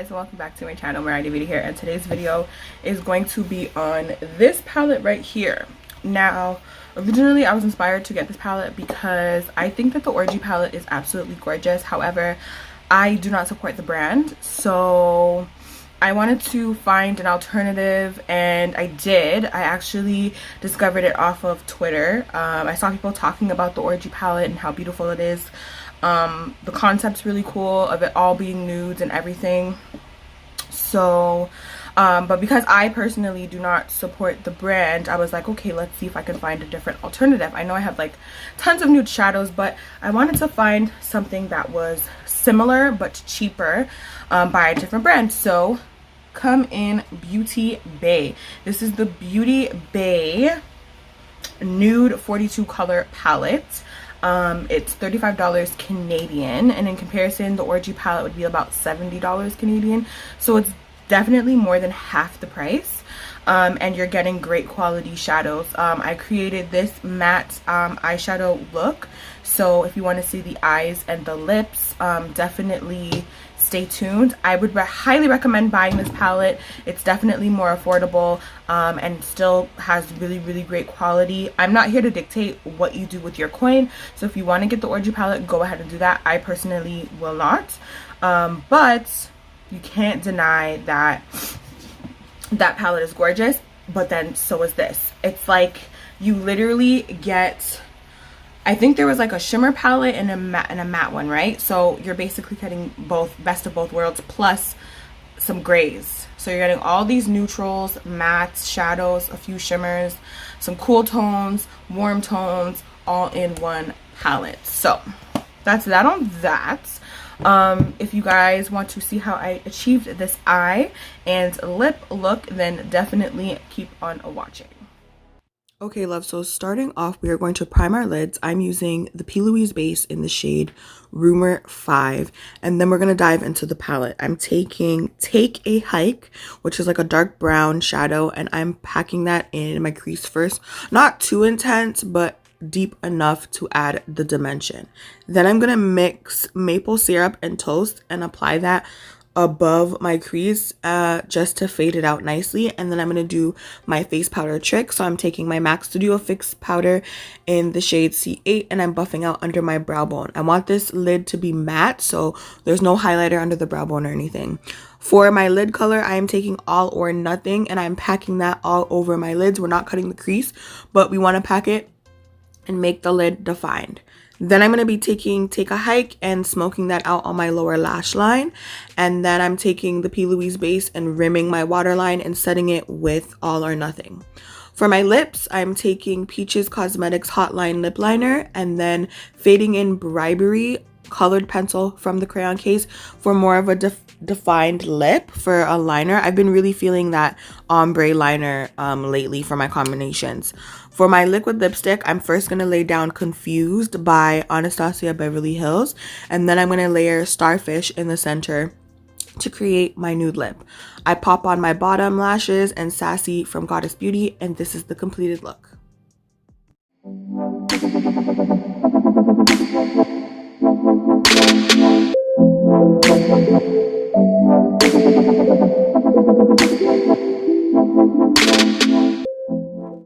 guys, welcome back to my channel. Mariah Video here, and today's video is going to be on this palette right here. Now, originally I was inspired to get this palette because I think that the Orgy palette is absolutely gorgeous. However, I do not support the brand, so I wanted to find an alternative, and I did. I actually discovered it off of Twitter. I saw people talking about the Orgy palette and how beautiful it is. The concept's really cool of it all being nudes and everything. So but because I personally do not support the brand, I was like, okay, let's see if I can find a different alternative. I know I have like tons of nude shadows, but I wanted to find something that was similar but cheaper by a different brand. So come in Beauty Bay. This is the Beauty Bay Nude 42 color palette. It's $35 Canadian, and in comparison the Orgy palette would be about $70 Canadian, so it's definitely more than half the price. And you're getting great quality shadows. I created this matte eyeshadow look, so if you want to see the eyes and the lips, definitely stay tuned. I would highly recommend buying this palette. It's definitely more affordable and still has really great quality. I'm not here to dictate what you do with your coin, so if you want to get the Orgy palette, go ahead and do that. I personally will not, but you can't deny that that palette is gorgeous, but then so is this. It's like you literally get, I think there was like a shimmer palette and a matte one, right? So you're basically getting both, best of both worlds, plus some grays. So you're getting all these neutrals, mattes, shadows, a few shimmers, some cool tones, warm tones, all in one palette. So that's that on that. If you guys want to see how I achieved this eye and lip look, then definitely keep on watching. Okay, love, so starting off, we are going to prime our lids. I'm using the P. Louise base in the shade Rumor 5, and then we're going to dive into the palette. I'm taking Take a Hike, which is like a dark brown shadow, and I'm packing that in my crease first. Not too intense, but deep enough to add the dimension. Then I'm going to mix maple syrup and toast and apply that above my crease just to fade it out nicely. And then I'm going to do my face powder trick. So I'm taking my MAC Studio Fix powder in the shade C8, and I'm buffing out under my brow bone. I want this lid to be matte, so there's no highlighter under the brow bone or anything. For my lid color, I am taking All or Nothing, and I'm packing that all over my lids. We're not cutting the crease, but we want to pack it and make the lid defined. Then I'm going to be taking Take a Hike and smoking that out on my lower lash line. And then I'm taking the P. Louise base and rimming my waterline and setting it with All or Nothing. For my lips, I'm taking Peaches Cosmetics Hotline Lip Liner and then fading in Bribery colored pencil from the crayon case for more of a defined lip for a liner. I've been really feeling that ombre liner lately for my combinations. For my liquid lipstick, I'm first going to lay down Confused by Anastasia Beverly Hills, and then I'm going to layer Starfish in the center to create my nude lip. I pop on my bottom lashes and Sassy from Goddess Beauty, and this is the completed look.